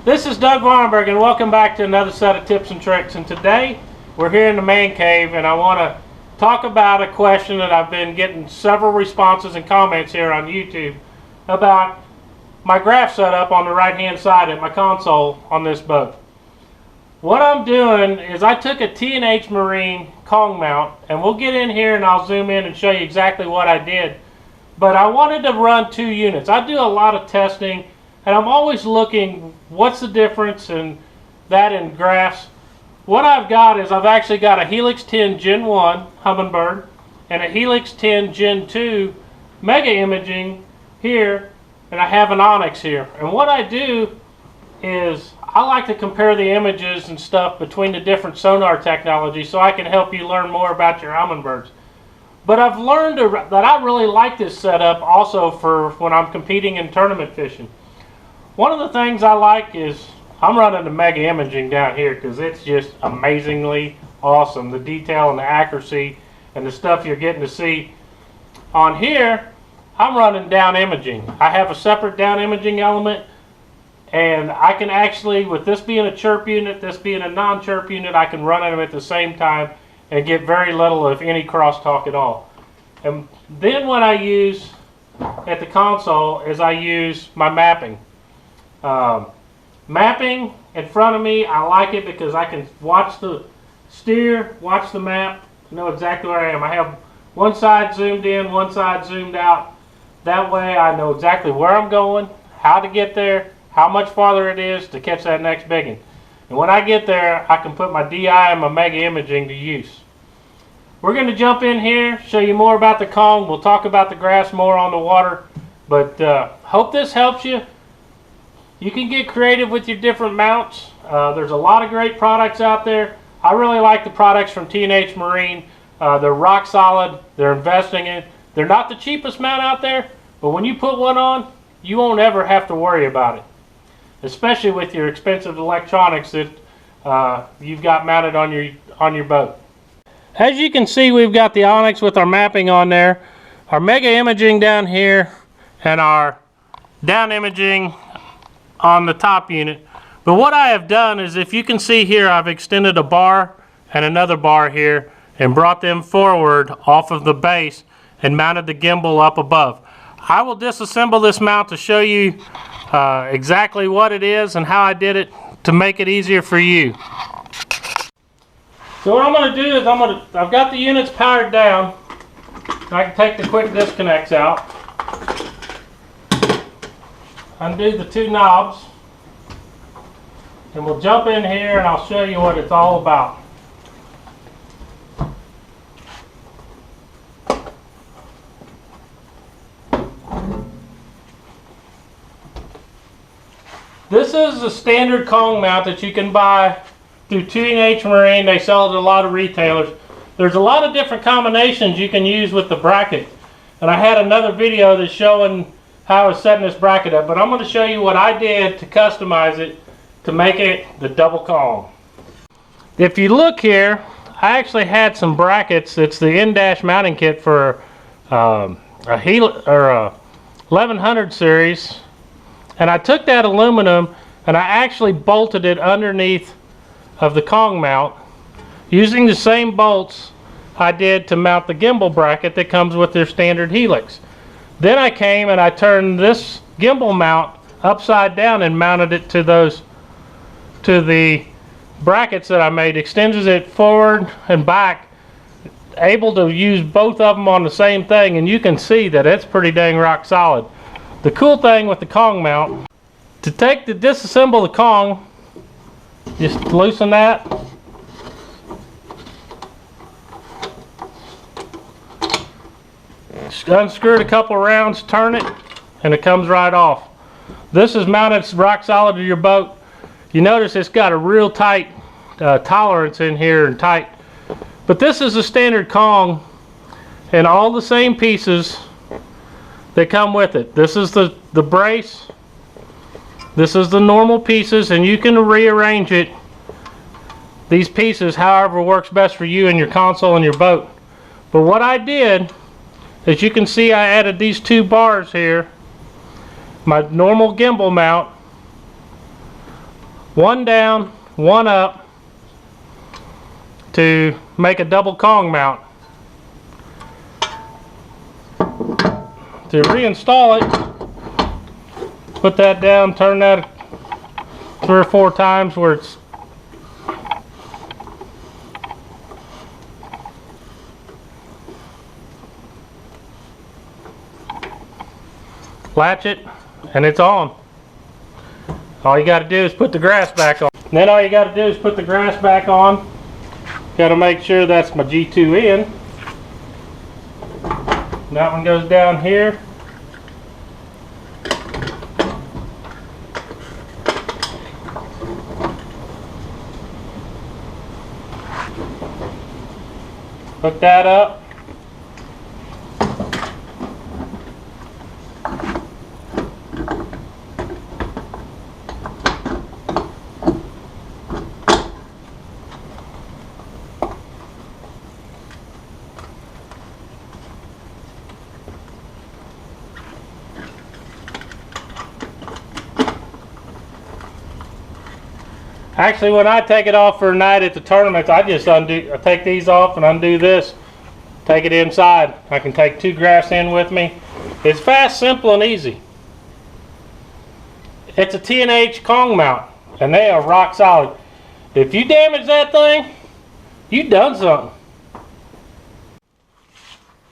This is Doug Vahrenberg, and welcome back to another set of tips and tricks. And today we're here in the man cave, and I want to talk about a question that I've been getting several responses and comments here on YouTube about my graph setup on the right hand side at my console on this boat. What I'm doing is I took a T&H Marine Kong mount, and we'll get in here and I'll zoom in and show you exactly what I did. But I wanted to run two units. I do a lot of testing, and I'm always looking what's the difference in that in graphs. What I've got is I've actually got a Helix 10 Gen 1 Humminbird and a Helix 10 Gen 2 Mega Imaging here, and I have an Onyx here. And what I do is I like to compare the images and stuff between the different sonar technologies so I can help you learn more about your Humminbirds. But I've learned that I really like this setup also for when I'm competing in tournament fishing. One of the things I like is I'm running the Mega Imaging down here because it's just amazingly awesome. The detail and the accuracy and the stuff you're getting to see. On here, I'm running down imaging. I have a separate down imaging element, and I can actually, with this being a chirp unit, this being a non-chirp unit, I can run them at the same time and get very little, if any, crosstalk at all. And then what I use at the console is I use my mapping. Mapping in front of me, I like it because I can watch the steer, watch the map, know exactly where I am. I have one side zoomed in, one side zoomed out. That way I know exactly where I'm going, how to get there, how much farther it is to catch that next biggin. And when I get there, I can put my DI and my Mega Imaging to use. We're going to jump in here, show you more about the Kong. We'll talk about the graphs more on the water. But hope this helps you. You can get creative with your different mounts. There's a lot of great products out there. I really like the products from T&H Marine. They're rock solid. They're investing in. They're not the cheapest mount out there, but when you put one on, you won't ever have to worry about it. Especially with your expensive electronics that you've got mounted on your boat. As you can see, we've got the Onyx with our mapping on there, our Mega Imaging down here, and our down imaging on the top unit. But what I have done is, if you can see here, I've extended a bar and another bar here and brought them forward off of the base and mounted the gimbal up above. I will disassemble this mount to show you exactly what it is and how I did it to make it easier for you. So what I'm going to do is I've got the units powered down. I can take the quick disconnects out, undo the two knobs, and we'll jump in here and I'll show you what it's all about. This is a standard Kong mount that you can buy through T&H Marine. They sell it at a lot of retailers. There's a lot of different combinations you can use with the bracket. And I had another video that's showing how I was setting this bracket up. But I'm going to show you what I did to customize it to make it the double Kong. If you look here, I actually had some brackets. It's the in-dash mounting kit for a 1100 series. And I took that aluminum and I actually bolted it underneath of the Kong mount using the same bolts I did to mount the gimbal bracket that comes with their standard Helix. Then I came and I turned this gimbal mount upside down and mounted it to the brackets that I made. Extends it forward and back, able to use both of them on the same thing, and you can see that it's pretty dang rock solid. The cool thing with the Kong mount, to disassemble the Kong, just loosen that. Unscrew it a couple rounds, turn it, and it comes right off. This is mounted rock solid to your boat. You notice it's got a real tight tolerance in here and tight. But this is a standard Kong and all the same pieces that come with it. This is the brace. This is the normal pieces, and you can rearrange it, these pieces, however works best for you and your console and your boat. But what I did, as you can see, I added these two bars here, my normal gimbal mount, one down, one up, to make a double Kong mount. To reinstall it, put that down, turn that 3 or 4 times where it's latch it, and it's on. All you got to do is put the grass back on. Then all you got to do is put the grass back on. Got to make sure that's my G2 in. That one goes down here. Hook that up. Actually, when I take it off for a night at the tournaments, I just take these off and undo this, take it inside. I can take 2 graphs in with me. It's fast, simple, and easy. It's a T&H Kong mount, and they are rock solid. If you damage that thing, you done something.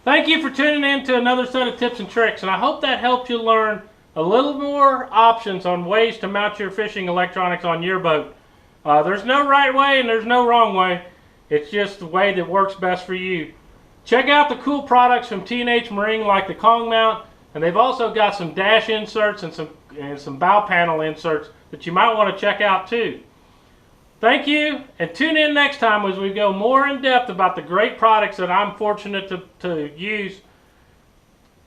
Thank you for tuning in to another set of tips and tricks, and I hope that helped you learn a little more options on ways to mount your fishing electronics on your boat. There's no right way and there's no wrong way. It's just the way that works best for you. Check out the cool products from T&H Marine like the Kong mount, and they've also got some dash inserts and some bow panel inserts that you might want to check out too. Thank you, and tune in next time as we go more in depth about the great products that I'm fortunate to use.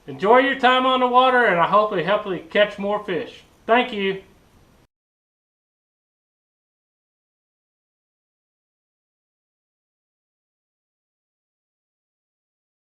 Enjoy your time on the water, and I hope they help you catch more fish. Thank you.